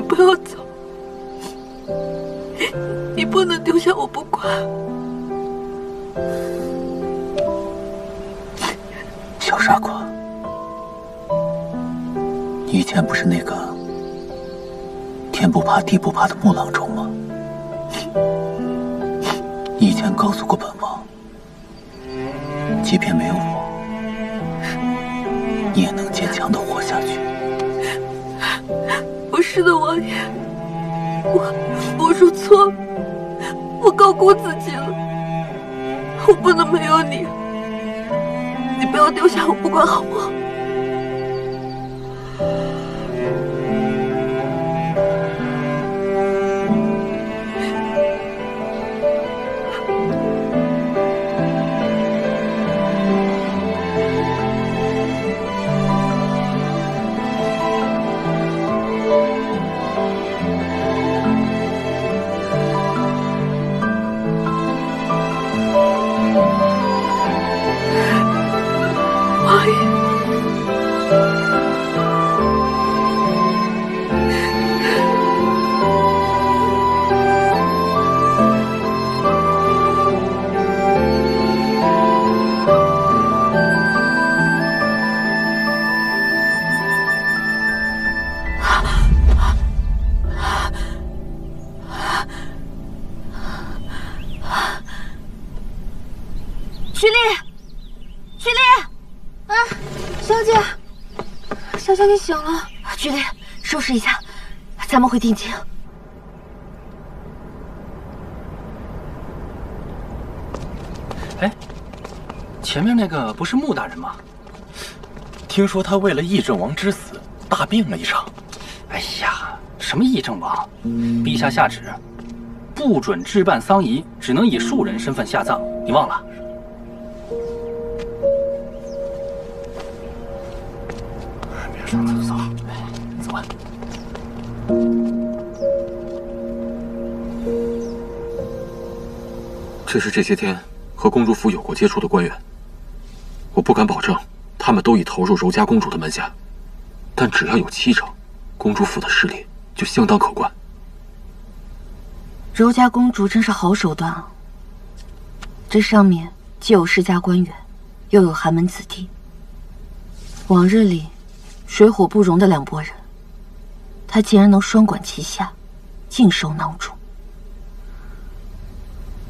不要走，你不能丢下我不管。小傻瓜，你以前不是那个天不怕地不怕的木郎中吗？你以前告诉过本王，即便没有我，你也能坚强地活下去。不是的，王爷，我说错了，我高估自己了，我不能没有你，你不要丢下我不管好不好？王爷，徐丽，徐丽，啊，小姐，小姐你醒了。徐丽，收拾一下，咱们回定京。哎，前面那个不是穆大人吗？听说他为了议政王之死大病了一场。哎呀，什么议政王？陛下下旨，不准置办丧仪，只能以庶人身份下葬，你忘了？别上厕所，走吧。这是这些天和公主府有过接触的官员，我不敢保证他们都已投入柔家公主的门下，但只要有70%，公主府的势力就相当可观。柔家公主真是好手段啊！这上面既有世家官员，又有寒门子弟，往日里水火不容的两拨人，她竟然能双管齐下，尽收囊中。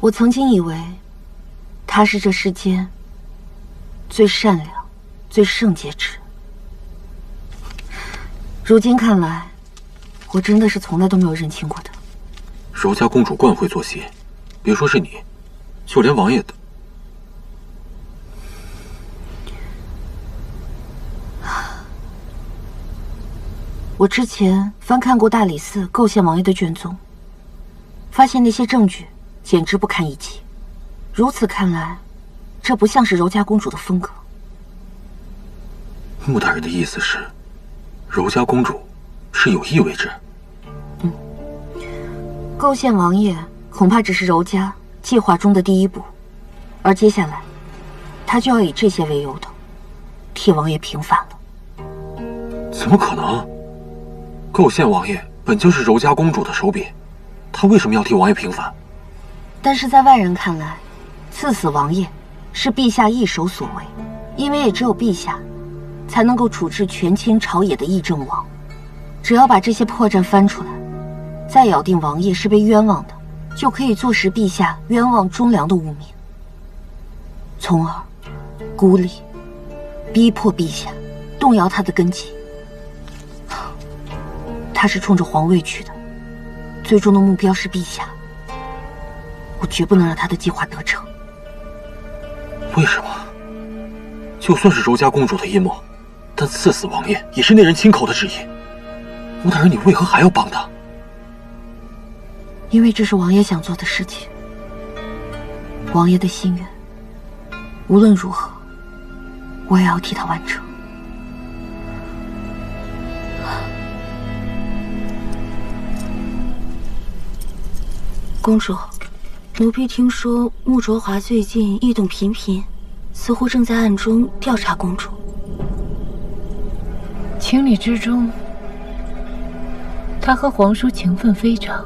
我曾经以为她是这世间最善良、最圣洁之人，如今看来，我真的是从来都没有认清过她。柔家公主惯会做戏，别说是你，就连王爷的。我之前翻看过大理寺构陷王爷的卷宗，发现那些证据简直不堪一击。如此看来，这不像是柔家公主的风格。穆大人的意思是，柔家公主是有意为之。构陷王爷恐怕只是柔家计划中的第一步，而接下来，他就要以这些为由头，替王爷平反了。怎么可能？构陷王爷本就是柔家公主的手笔，她为什么要替王爷平反？但是在外人看来，赐死王爷是陛下一手所为，因为也只有陛下才能够处置权倾朝野的议政王。只要把这些破绽翻出来，再咬定王爷是被冤枉的，就可以坐实陛下冤枉忠良的污名，从而孤立、逼迫陛下，动摇他的根基。他是冲着皇位去的，最终的目标是陛下。我绝不能让他的计划得逞。为什么？就算是柔家公主的阴谋，但赐死王爷也是那人亲口的旨意。穆大人，你为何还要帮他？因为这是王爷想做的事情，王爷的心愿，无论如何，我也要替他完成。公主，奴婢听说穆卓华最近异动频频，似乎正在暗中调查公主。情理之中，他和皇叔情分非常，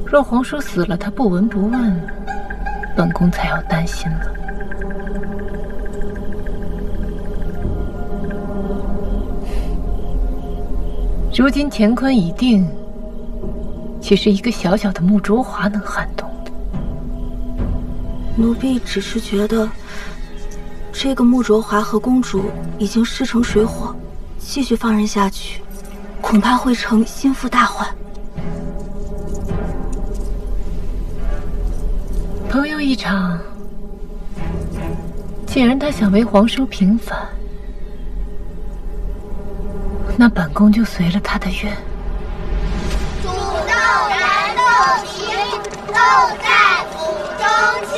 若皇叔死了，他不闻不问，本宫才要担心了。如今乾坤已定，岂是一个小小的穆卓华能撼动的？奴婢只是觉得，这个穆卓华和公主已经势成水火，继续放任下去，恐怕会成心腹大患。朋友一场，既然他想为皇叔平反，那本宫就随了他的愿。煮豆燃豆萁，豆在釜中泣，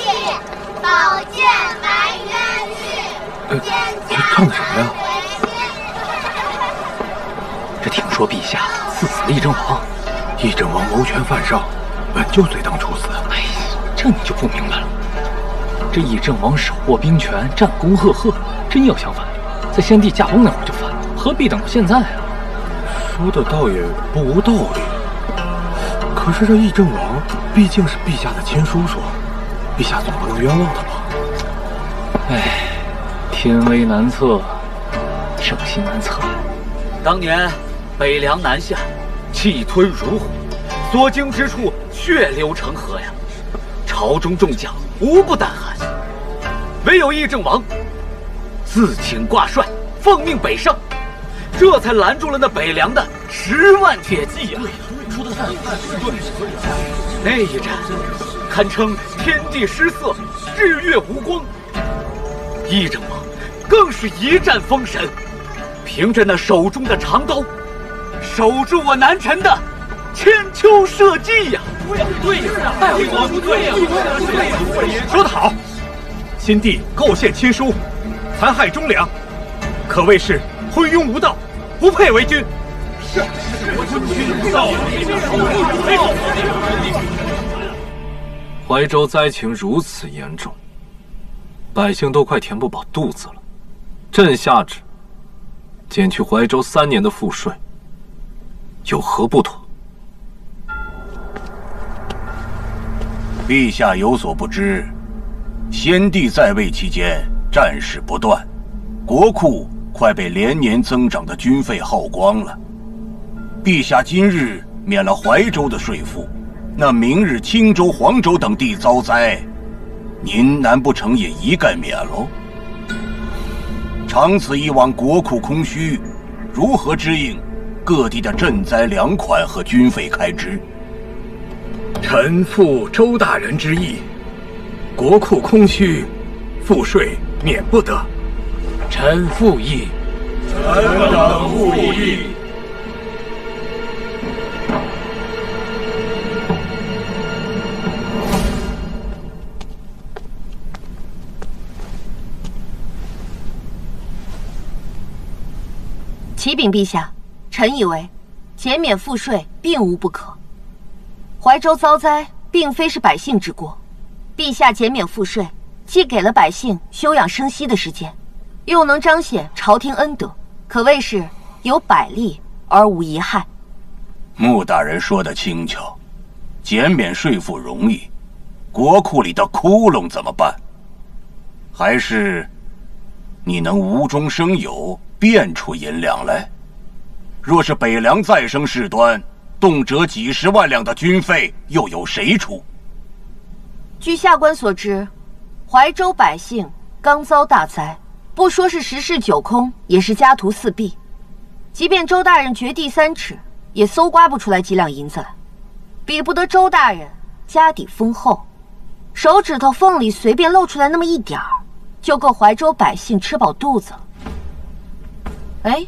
宝剑埋冤屈。这唱的什么呀？这听说陛下赐死了议政王，议政王谋权犯上，本就罪当处死。哎，这你就不明白了。这议政王手握兵权，战功赫赫，真要想反，在先帝驾崩那会儿就反了，何必等到现在啊？说的倒也不无道理。可是这议政王毕竟是陛下的亲叔叔，陛下总不能冤枉他吧？哎，天威难测，正心难测。当年北凉南下，气吞如虎，所经之处血流成河呀！朝中众将无不胆寒，唯有议政王自请挂帅，奉命北上，这才拦住了那北凉的10万铁骑呀！那一战堪称天地失色，日月无光。议政王更是一战封神，凭着那手中的长刀，守住我南陈的千秋社稷呀！对呀，大王不对呀！说得好，先帝构陷亲疏，残害忠良，可谓是昏庸无道，不配为君。是。怀州灾情如此严重，百姓都快填不饱肚子了。朕下旨，减去怀州3年的赋税，有何不妥？陛下有所不知，先帝在位期间战事不断，国库快被连年增长的军费耗光了。陛下今日免了怀州的税赋，那明日青州、黄州等地遭灾，您难不成也一概免喽？长此以往，国库空虚，如何支应各地的赈灾粮款和军费开支？臣负周大人之意，国库空虚，赋税免不得。臣附议。臣等附议。启禀陛下，臣以为减免赋税并无不可。怀州遭灾并非是百姓之过，陛下减免赋税，既给了百姓休养生息的时间，又能彰显朝廷恩德，可谓是有百利而无一害。穆大人说的轻巧，减免税赋容易，国库里的窟窿怎么办？还是你能无中生有，变出银两来？若是北凉再生事端，动辄几10万两的军费，又有谁出？据下官所知，怀州百姓刚遭大灾，不说是10室9空，也是家徒4壁。即便周大人掘地3尺，也搜刮不出来几两银子来，比不得周大人家底丰厚，手指头缝里随便露出来那么一点儿，就够怀州百姓吃饱肚子了。哎，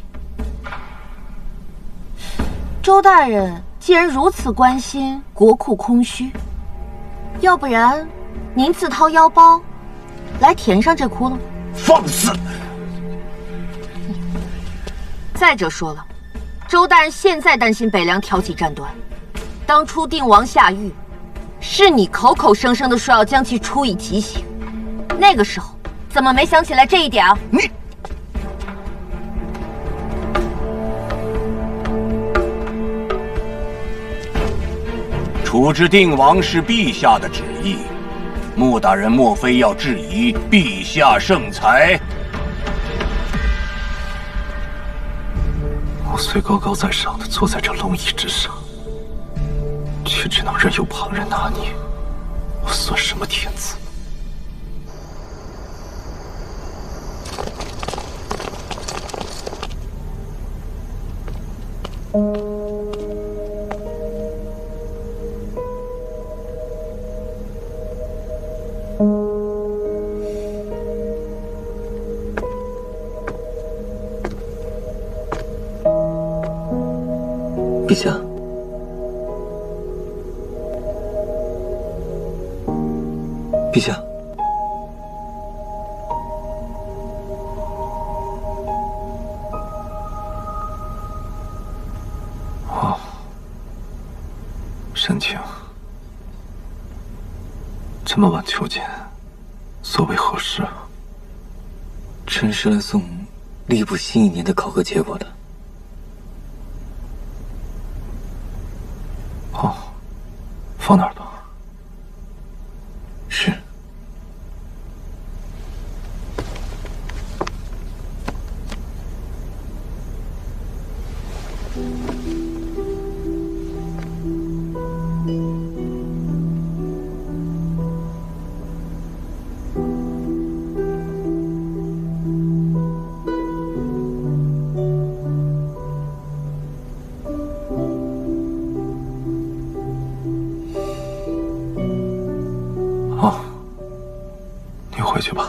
周大人既然如此关心国库空虚，要不然您自掏腰包来填上这窟窿？放肆！再者说了，周大人现在担心北凉挑起战端，当初定王下狱，是你口口声声的说要将其处以极刑，那个时候怎么没想起来这一点啊？你。处置定王是陛下的旨意，穆大人莫非要质疑陛下圣裁？我虽高高在上的坐在这龙椅之上，却只能任由旁人拿捏，我算什么天子？陛下，陛下，哦，沈清，这么晚求见，所为何事？臣是来送吏部新一年的考核结果的。哦，放哪儿吧？是。哦，你回去吧。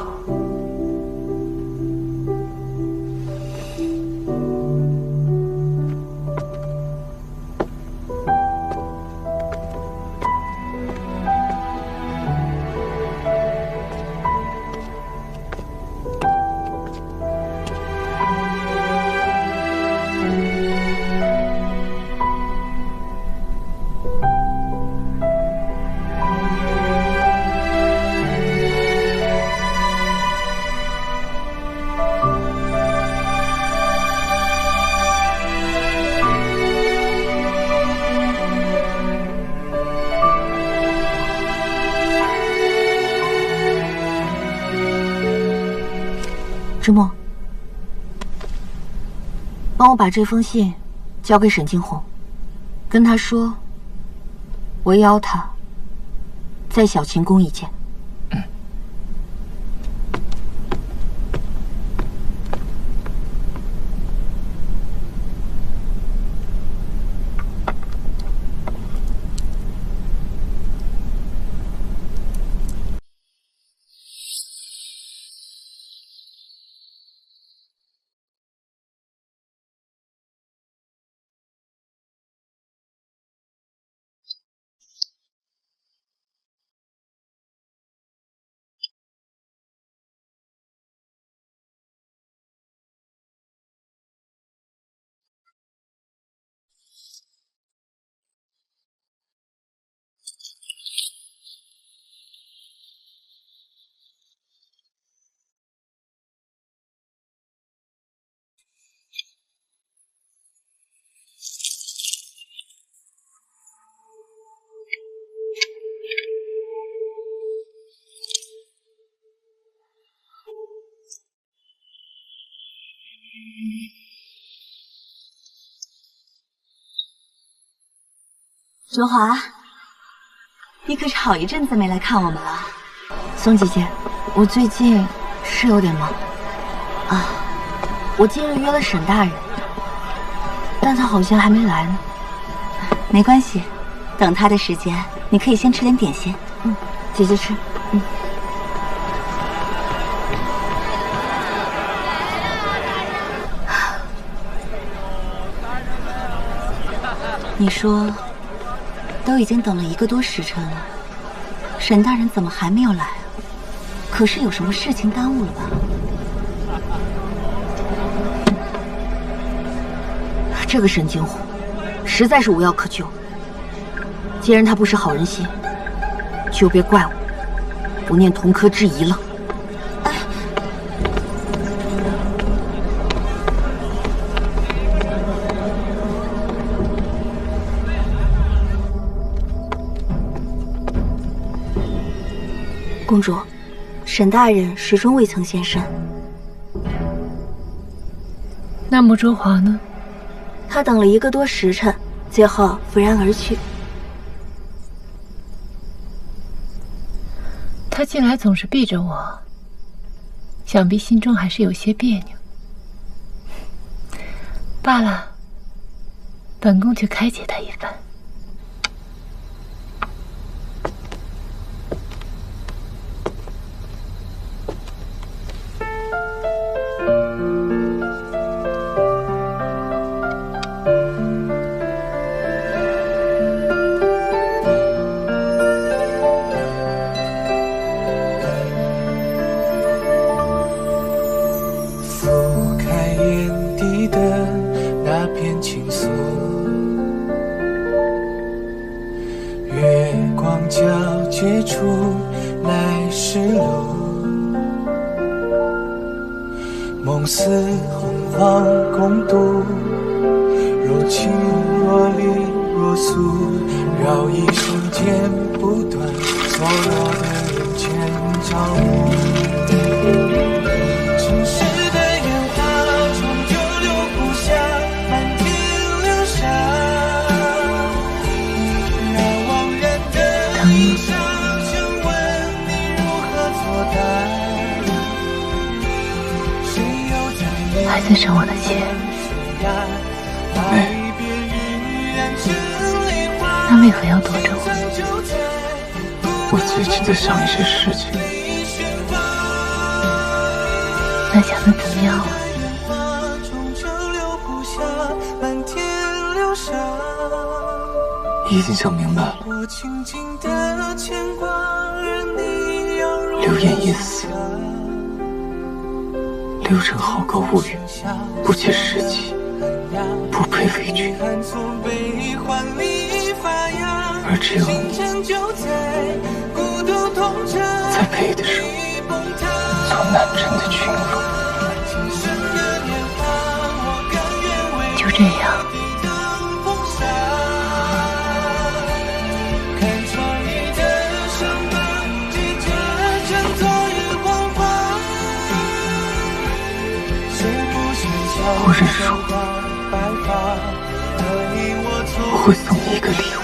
之墨，帮我把这封信交给沈惊鸿，跟他说，我邀他在小秦宫一见。卓华，你可是好一阵子没来看我们了。松姐姐，我最近是有点忙啊。我今日约了沈大人，但他好像还没来呢。没关系，等他的时间，你可以先吃点点心。姐姐吃。你说，都已经等了1个多时辰了，沈大人怎么还没有来啊？可是有什么事情耽误了吧？这个沈惊鸿实在是无药可救。既然他不是好人心，就别怪我不念同科之谊了。公主，沈大人始终未曾现身。那慕卓华呢？他等了1个多时辰，最后拂然而去。他近来总是避着我，想必心中还是有些别扭。罢了，本宫去开解他一番。梦似洪荒共度，若情若离若诉，绕一瞬间不断，错落的人间朝暮。尘世的烟花终究留不下满天流沙，那惘然的衣裳，请问你如何作答？还在生我的气，那为何要躲着我？我最近在想一些事情。那想的怎么样啊？已经想明白了。流言已死，刘成好高骛远，不切实际，不配为君。而只有你，在配得上做南真的君王。就这样。我认输，我会送你一个礼物。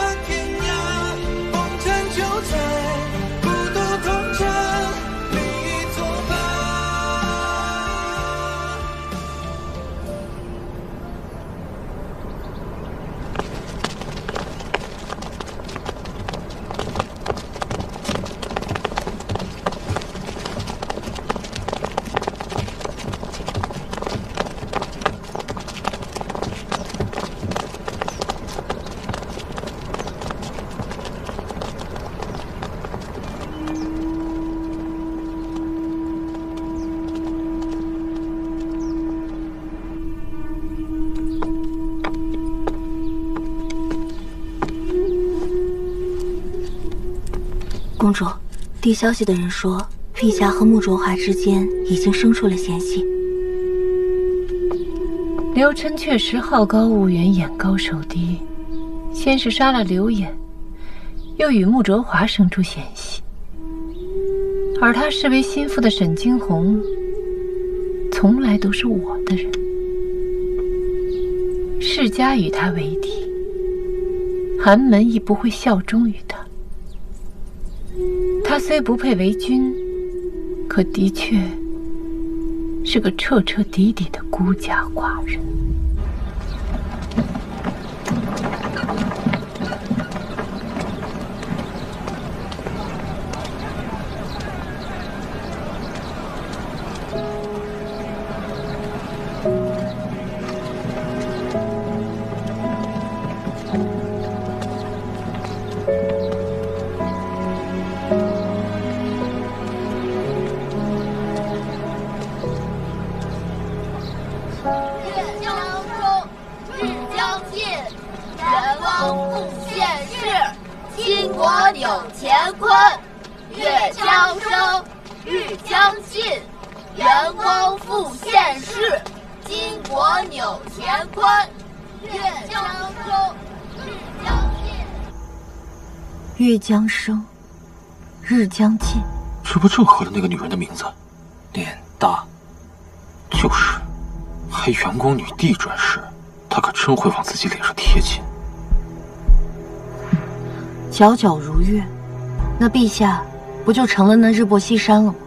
公主，递消息的人说，陛下和慕卓华之间已经生出了嫌隙。刘琛确实好高骛远，眼高手低，先是杀了刘演，又与慕卓华生出嫌隙。而他视为心腹的沈惊鸿，从来都是我的人，世家与他为敌，寒门亦不会效忠于他。他虽不配为君，可的确是个彻彻底底的孤家寡人。月将升，日将尽，这不正合了那个女人的名字？脸大。就是，还元光女帝转世，她可真会往自己脸上贴金。皎皎如月，那陛下不就成了那日薄西山了吗？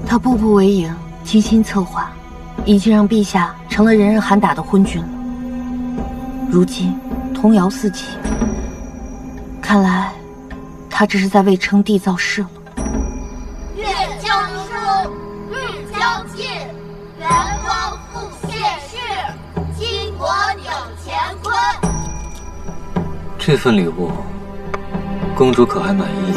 他步步为营，精心策划，已经让陛下成了人人喊打的昏君了。如今童谣四起，看来他这是在为称帝造势了。月将出，日将尽，元光复谢世，金国扭乾坤。这份礼物，公主可还满意？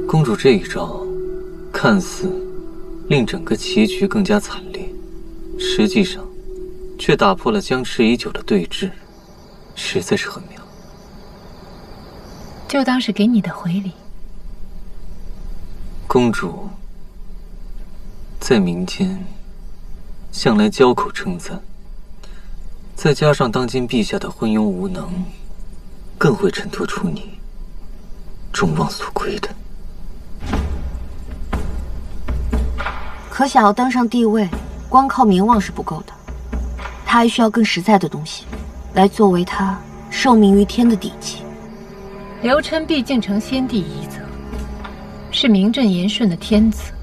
公主这一招，看似令整个棋局更加惨烈，实际上却打破了僵持已久的对峙，实在是很妙。就当是给你的回礼。公主在民间向来交口称赞，再加上当今陛下的昏庸无能，更会衬托出你众望所归的。可想要登上帝位，光靠名望是不够的，他还需要更实在的东西，来作为他受命于天的底气。刘琛毕竟承先帝遗泽，是名正言顺的天子。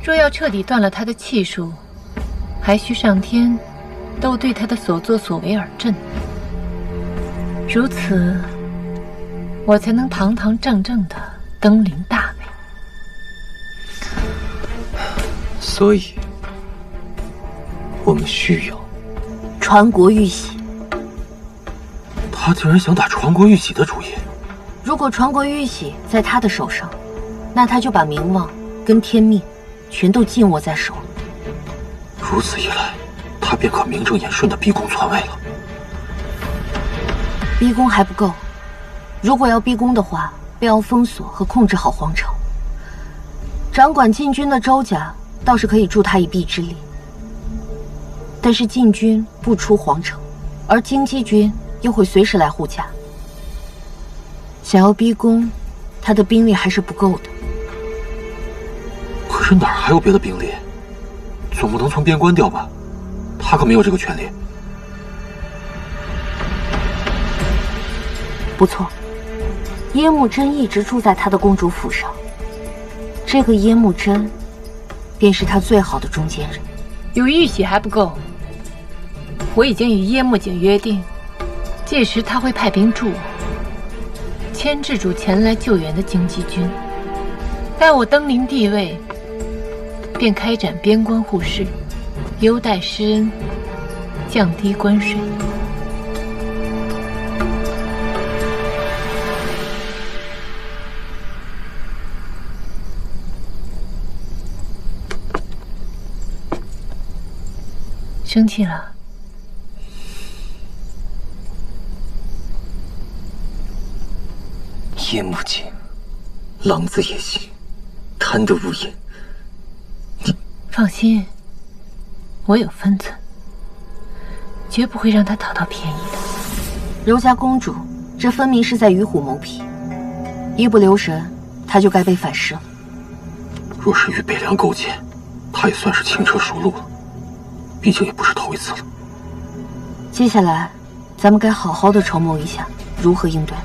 若要彻底断了他的气数，还需上天都对他的所作所为而震。如此，我才能堂堂正正的登临大位。所以，我们需要传国玉玺。他竟然想打传国玉玺的主意。如果传国玉玺在他的手上，那他就把名望跟天命全都尽握在手了。如此一来，他便可名正言顺地逼宫篡位了。逼宫还不够，如果要逼宫的话，便要封锁和控制好皇朝。掌管禁军的周家倒是可以助他一臂之力，但是禁军不出皇城，而京畿军又会随时来护驾。想要逼宫，他的兵力还是不够的。可是哪儿还有别的兵力？总不能从边关调吧？他可没有这个权利。不错，耶木真一直住在他的公主府上，这个耶木真便是他最好的中间人。有玉玺还不够，我已经与耶木景约定，届时他会派兵助我，牵制住前来救援的京畿军。待我登临帝位，便开展边关护市，优待施恩，降低关税。生气了？叶木景，狼子野心，贪得无厌。放心，我有分寸，绝不会让他讨到便宜的。柔家公主，这分明是在与虎谋皮，一不留神，她就该被反噬了。若是与北凉勾结，她也算是轻车熟路了。毕竟也不是头一次了。接下来，咱们该好好的筹谋一下如何应对了。